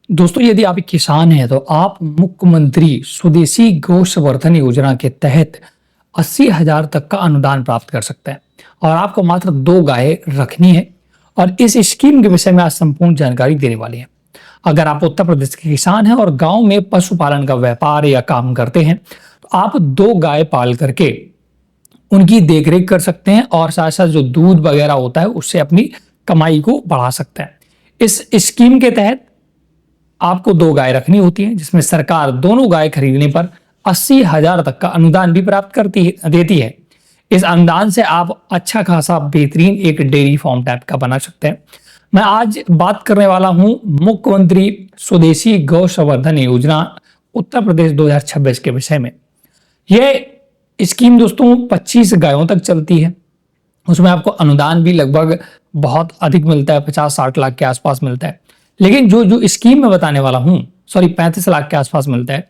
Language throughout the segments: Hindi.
दोस्तों, यदि आप एक किसान हैं तो आप मुख्यमंत्री स्वदेशी गौ संवर्धन योजना के तहत 80,000 तक का अनुदान प्राप्त कर सकते हैं और आपको मात्र 2 गाय रखनी है। और इस स्कीम के विषय में आज संपूर्ण जानकारी देने वाले हैं। अगर आप उत्तर प्रदेश के किसान हैं और गांव में पशुपालन का व्यापार या काम करते हैं तो आप 2 गाय पाल करके उनकी देखरेख कर सकते हैं और साथ साथ जो दूध वगैरह होता है उससे अपनी कमाई को बढ़ा सकते हैं। इस स्कीम के तहत आपको 2 गाय रखनी होती है, जिसमें सरकार दोनों गाय खरीदने पर 80,000 तक का अनुदान भी प्राप्त देती है। इस अनुदान से आप अच्छा खासा बेहतरीन एक डेयरी फार्म टाइप का बना सकते हैं। मैं आज बात करने वाला हूं मुख्यमंत्री स्वदेशी गौ संवर्धन योजना उत्तर प्रदेश 2026 के विषय में। यह स्कीम दोस्तों 25 गायों तक चलती है। उसमें आपको अनुदान भी लगभग बहुत अधिक मिलता है, 50-60 लाख के आसपास मिलता है। लेकिन जो स्कीम में बताने वाला हूं, 35 लाख के आसपास मिलता है।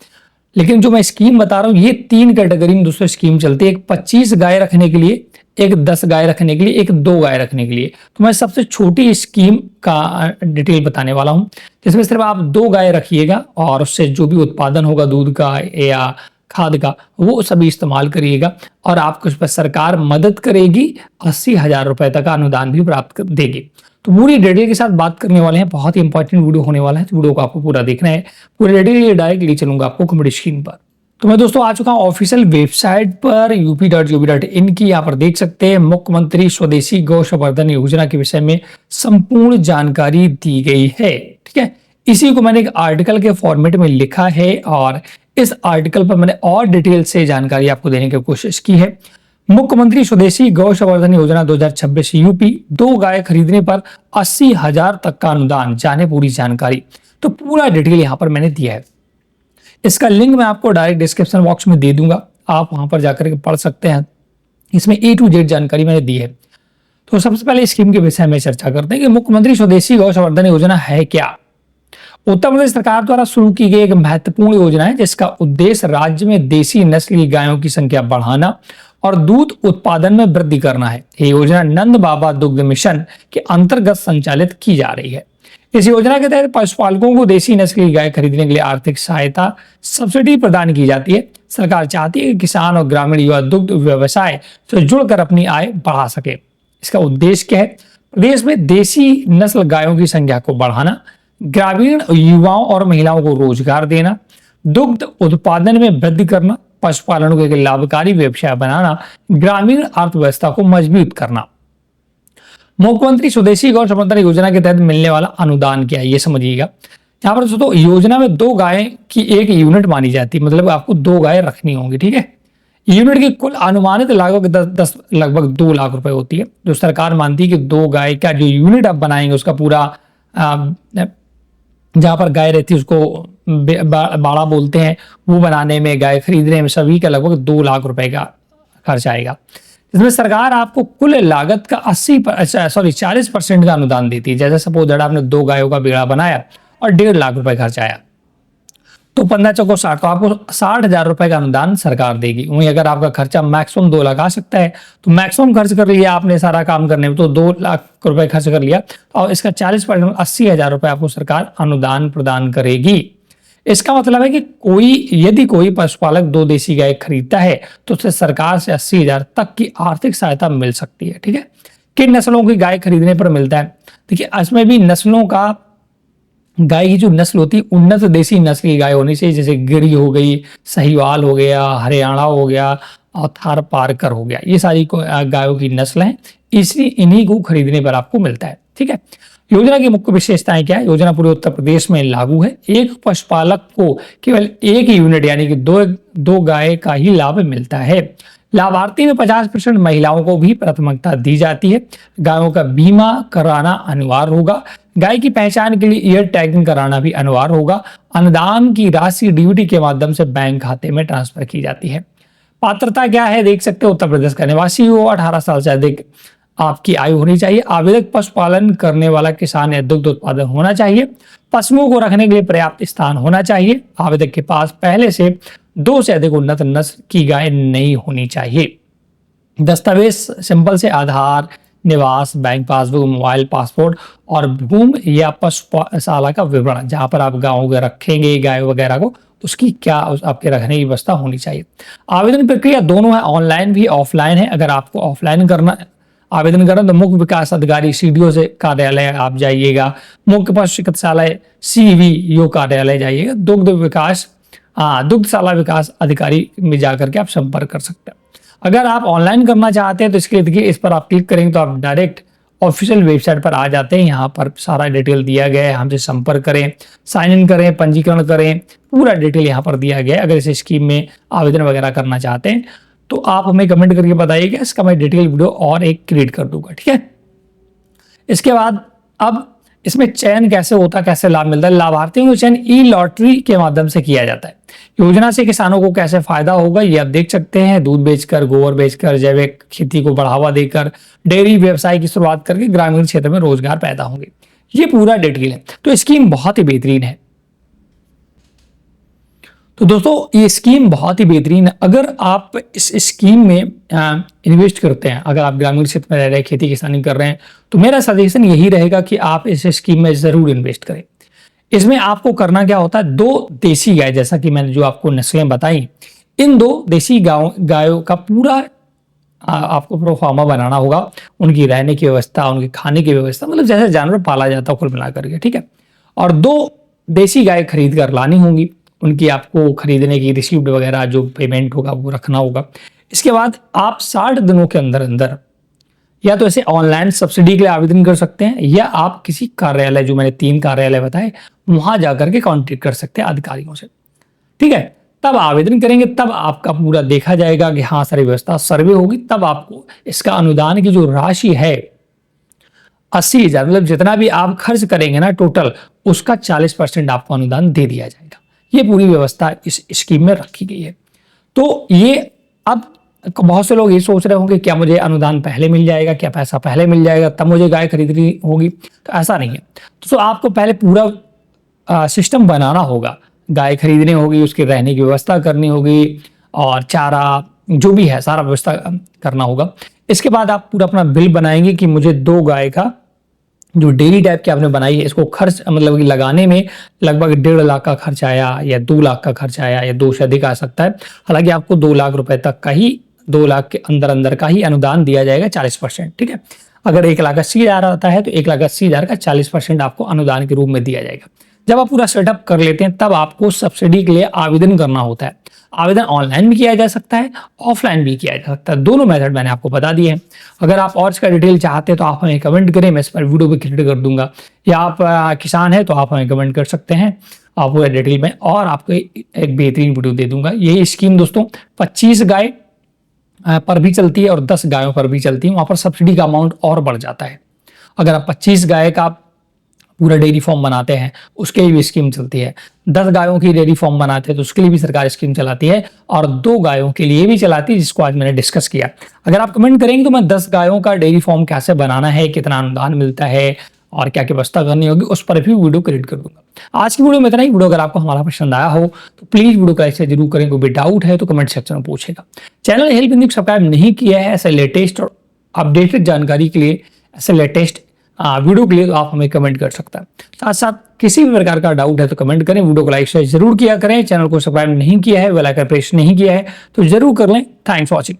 लेकिन जो मैं स्कीम बता रहा हूं, ये 3 कैटेगरी में दोस्तों स्कीम चलती है। एक 25 गाय रखने के लिए, एक 10 गाय रखने के लिए, एक 2 गाय रखने के लिए। तो मैं सबसे छोटी स्कीम का डिटेल बताने वाला हूं, जिसमें सिर्फ आप 2 गाय रखिएगा और उससे जो भी उत्पादन होगा दूध का या खाद का, वो सभी इस्तेमाल करिएगा और आपको इस पर सरकार मदद करेगी। 80,000 रुपए तक का अनुदान भी प्राप्त देगी। तो पूरी डिटेल के साथ बात करने वाले हैं। बहुत ही इंपॉर्टेंट वीडियो होने वाला है, तो वीडियो को आपको पूरा देखना है। पूरी डिटेल डायरेक्ट ले चलूंगा आपको कंप्यूटर स्क्रीन पर। तो मैं दोस्तों आ चुका हूं ऑफिशियल वेबसाइट पर up.gov.in की। यहाँ पर देख सकते हैं मुख्यमंत्री स्वदेशी गौ संवर्धन योजना के विषय में संपूर्ण जानकारी दी गई है। ठीक है, इसी को मैंने एक आर्टिकल के फॉर्मेट में लिखा है और इस आर्टिकल पर मैंने और डिटेल से जानकारी आपको देने की कोशिश की है। मुख्यमंत्री स्वदेशी गौ संवर्धन योजना 2026 यूपी, 2 गाय खरीदने पर 80,000 तक का अनुदान, जाने पूरी जानकारी। तो पूरा डिटेल यहां पर मैंने दिया है। इसका लिंक मैं आपको डायरेक्ट डिस्क्रिप्शन बॉक्स में दे दूंगा, आप वहां पर जाकर के पढ़ सकते हैं। इसमें A to Z जानकारी मैंने दी है। तो सबसे पहले स्कीम के विषय में चर्चा करते हैं कि मुख्यमंत्री स्वदेशी गौ संवर्धन योजना है क्या। उत्तर प्रदेश सरकार द्वारा शुरू की गई एक महत्वपूर्ण योजना है, जिसका उद्देश्य राज्य में देसी नस्ल की गायों की संख्या बढ़ाना और दूध उत्पादन में वृद्धि करना है। यह योजना नंद बाबा दुग्ध मिशन के अंतर्गत संचालित की जा रही है। इस योजना के तहत पशुपालकों को देसी नस्ल की गाय खरीदने के लिए आर्थिक सहायता, सब्सिडी प्रदान की जाती है। सरकार चाहती है कि किसान और ग्रामीण युवा दुग्ध व्यवसाय से जुड़कर अपनी आय बढ़ा सके। इसका उद्देश्य क्या है? प्रदेश में देसी नस्ल गायों की संख्या को बढ़ाना, ग्रामीण युवाओं और महिलाओं को रोजगार देना, दुग्ध उत्पादन में वृद्धि करना, पशुपालन को एक लाभकारी व्यवसाय बनाना, ग्रामीण अर्थव्यवस्था को मजबूत करना। मुख्यमंत्री स्वदेशी गौ संवर्धन योजना के तहत मिलने वाला अनुदान क्या है, ये समझिएगा। यहाँ पर दोस्तों योजना में 2 गाय की एक यूनिट मानी जाती है, मतलब आपको 2 गाय रखनी होंगी। ठीक है, यूनिट की कुल अनुमानित लागत लगभग 2 लाख रुपए होती है। जो सरकार मानती है कि 2 गाय का जो यूनिट आप बनाएंगे, उसका पूरा जहां पर गाय रहती है उसको बाड़ा बोलते हैं, वो बनाने में, गाय खरीदने में सभी का लगभग 2 लाख रुपए का खर्च आएगा। इसमें सरकार आपको कुल लागत का 40% का अनुदान देती है। जैसे सपोज आपने 2 गायों का बेड़ा बनाया और 1.5 लाख रुपए खर्च आया, तो 15 चौको 60, तो आपको 60,000 रुपए का अनुदान सरकार देगी। वहीं अगर आपका खर्चा मैक्सिमम 2 लाख आ सकता है, तो मैक्सिमम खर्च कर लिया आपने सारा काम करने में, तो 2 लाख रुपए खर्च कर लिया और इसका 40% 80,000 रुपए आपको सरकार अनुदान प्रदान करेगी। इसका मतलब है कि यदि कोई पशुपालक 2 देसी गाय खरीदता है तो उसे सरकार से 80,000 तक की आर्थिक सहायता मिल सकती है। ठीक है, किन नस्लों की गाय खरीदने पर मिलता है? देखिए, इसमें भी नस्लों का, गाय की जो नस्ल होती है उन्नत देसी नस्ल की गाय होनी चाहिए। जैसे गिरी हो गई, सहीवाल हो गया, हरियाणा हो गया और थार पारकर हो गया, ये सारी गायों की नस्ल हैं। इसलिए इन्हीं को खरीदने पर आपको मिलता है। ठीक है, योजना की मुख्य विशेषताएं क्या है? योजना पूरे उत्तर प्रदेश में लागू है। एक पशुपालक को केवल 1 यूनिट यानी कि 2 गाय का ही लाभ मिलता है। लाभार्थी में 50% महिलाओं को भी प्राथमिकता दी जाती है। गायों का बीमा कराना अनिवार्य होगा। गाय की पहचान के लिए ईयर टैगिंग कराना भी अनिवार्य होगा। अनुदान की राशि डीबीटी के माध्यम से बैंक खाते में ट्रांसफर की जाती है। पात्रता क्या है? देख सकते हो, उत्तर प्रदेश का निवासी हो, 18 साल से अधिक आपकी आयु होनी चाहिए। आवेदक पशुपालन करने वाला किसान या दुग्ध उत्पादक होना चाहिए। पशुओं को रखने के लिए पर्याप्त स्थान होना चाहिए। आवेदक के पास पहले से 2 से अधिक उन्नत नस्ल की गाय नहीं होनी चाहिए। दस्तावेज सिंपल से आधार, निवास, बैंक पासबुक, मोबाइल, पासपोर्ट और भूमि या पशुशाला का विवरण, जहां पर आप गाँव रखेंगे गाय वगैरह को, उसकी क्या आपके रखने की व्यवस्था होनी चाहिए। आवेदन प्रक्रिया दोनों है, ऑनलाइन भी ऑफलाइन है। अगर आपको ऑफलाइन करना आवेदन करना तो मुख्य विकास अधिकारी सीडीओ से कार्यालय आप जाइएगा, मुख्य पशु चिकित्सालय सीवीओ कार्यालय जाइएगा, दुग्धशाला विकास अधिकारी में जाकर के आप संपर्क कर सकते हैं। अगर आप ऑनलाइन करना चाहते हैं तो इसके लिए देखिए, इस पर आप क्लिक करेंगे तो आप डायरेक्ट ऑफिशियल वेबसाइट पर आ जाते हैं। यहाँ पर सारा डिटेल दिया गया है, हमसे संपर्क करें, साइन इन करें, पंजीकरण करें, पूरा डिटेल यहाँ पर दिया गया है। अगर इस स्कीम में आवेदन वगैरह करना चाहते हैं तो आप हमें कमेंट करके बताइएगा, इसका मैं डिटेल वीडियो और एक क्रिएट कर दूंगा, ठीक है। इसके बाद अब इसमें चयन कैसे होता है, कैसे लाभ मिलता है। लाभार्थियों का चयन ई लॉटरी के माध्यम से किया जाता है। योजना से किसानों को कैसे फायदा होगा ये आप देख सकते हैं। दूध बेचकर, गोबर बेचकर, जैविक खेती को बढ़ावा देकर, डेयरी व्यवसाय की शुरुआत करके ग्रामीण क्षेत्र में रोजगार पैदा होंगे, ये पूरा डिटेल है। तो स्कीम बहुत ही बेहतरीन है। तो दोस्तों ये स्कीम बहुत ही बेहतरीन है। अगर आप इस स्कीम में इन्वेस्ट करते हैं, अगर आप ग्रामीण क्षेत्र में रह रहे हैं, खेती किसानी कर रहे हैं, तो मेरा सजेशन यही रहेगा कि आप इस स्कीम में जरूर इन्वेस्ट करें। इसमें आपको करना क्या होता है, 2 देसी गाय, जैसा कि मैंने जो आपको नस्लें बताई, इन 2 देसी गायों का पूरा आपको प्रोफार्मा बनाना होगा। उनकी रहने की व्यवस्था, उनके खाने की व्यवस्था, मतलब जैसे जानवर पाला जाता है कुल मिला करके, ठीक है। और 2 देसी गाय खरीद कर लानी होंगी। उनकी आपको खरीदने की रिसीप्ट वगैरह जो पेमेंट होगा वो रखना होगा। इसके बाद आप 60 दिनों के अंदर अंदर या तो ऐसे ऑनलाइन सब्सिडी के लिए आवेदन कर सकते हैं, या आप किसी कार्यालय, जो मैंने 3 कार्यालय बताए, वहां जाकर के कॉन्टेक्ट कर सकते हैं अधिकारियों से, ठीक है। तब आवेदन करेंगे, तब आपका पूरा देखा जाएगा कि हाँ सारी व्यवस्था, सर्वे होगी, तब आपको इसका अनुदान की जो राशि है 80,000, मतलब जितना भी आप खर्च करेंगे ना टोटल, उसका 40% आपको अनुदान दे दिया जाएगा। ये पूरी व्यवस्था इस स्कीम में रखी गई है। तो ये अब बहुत से लोग ये सोच रहे होंगे क्या मुझे अनुदान पहले मिल जाएगा, क्या पैसा पहले मिल जाएगा तब मुझे गाय खरीदनी होगी, तो ऐसा नहीं है। तो आपको पहले पूरा सिस्टम बनाना होगा, गाय खरीदनी होगी, उसकी रहने की व्यवस्था करनी होगी, और चारा जो भी है सारा व्यवस्था करना होगा। इसके बाद आप पूरा अपना बिल बनाएंगे कि मुझे 2 गाय का जो डेली टाइप की आपने बनाई है, इसको खर्च मतलब कि लगाने में लगभग 1.5 लाख का खर्च आया, या 2 लाख का खर्च आया, या 2 से अधिक आ सकता है। हालांकि आपको 2 लाख रुपए तक का ही, 2 लाख के अंदर अंदर का ही अनुदान दिया जाएगा, 40%, ठीक है। अगर 1,80,000 आता है तो 1,80,000 का 40% आपको अनुदान के रूप में दिया जाएगा। जब आप पूरा सेटअप कर लेते हैं तब आपको सब्सिडी के लिए आवेदन करना होता है। आवेदन ऑनलाइन भी किया जा सकता है, ऑफलाइन भी किया जा सकता है, दोनों मेथड मैंने आपको बता दिए हैं। अगर आप और इसका डिटेल चाहते हैं तो आप हमें कमेंट करें, मैं इस पर वीडियो भी क्रिएट कर दूंगा, या आप किसान हैं तो आप हमें कमेंट कर सकते हैं, आप पूरे डिटेल में और आपको एक बेहतरीन वीडियो दे दूंगा। यही स्कीम दोस्तों 25 गाय पर भी चलती है और 10 गायों पर भी चलती है, वहां पर सब्सिडी का अमाउंट और बढ़ जाता है। अगर आप 25 गाय का पूरा डेयरी फॉर्म बनाते हैं उसके लिए भी स्कीम चलती है, 10 गायों की डेयरी फॉर्म बनाते हैं तो उसके लिए भी सरकार स्कीम चलाती है, और 2 गायों के लिए भी चलाती है, जिसको आज मैंने डिस्कस किया। अगर आप कमेंट करेंगे तो मैं 10 गायों का डेयरी फॉर्म कैसे बनाना है, कितना अनुदान मिलता है और क्या क्या व्यवस्था करनी होगी, उस पर भी वीडियो क्रिएट कर दूंगा। आज की वीडियो में इतना ही। वीडियो अगर आपको हमारा पसंद आया हो तो प्लीज वीडियो को लाइक से जरूर करें, कोई भी डाउट है तो कमेंट सेक्शन में पूछेगा। चैनल हेल्प हिंदी को सब्सक्राइब नहीं किया है ऐसे लेटेस्ट और अपडेटेड जानकारी के लिए, ऐसे लेटेस्ट वीडियो के लिए, तो आप हमें कमेंट कर सकते हैं। साथ साथ किसी भी प्रकार का डाउट है तो कमेंट करें, वीडियो को लाइक शेयर जरूर किया करें। चैनल को सब्सक्राइब नहीं किया है, बेल आइकन प्रेस नहीं किया है तो जरूर कर लें। Thanks for watching.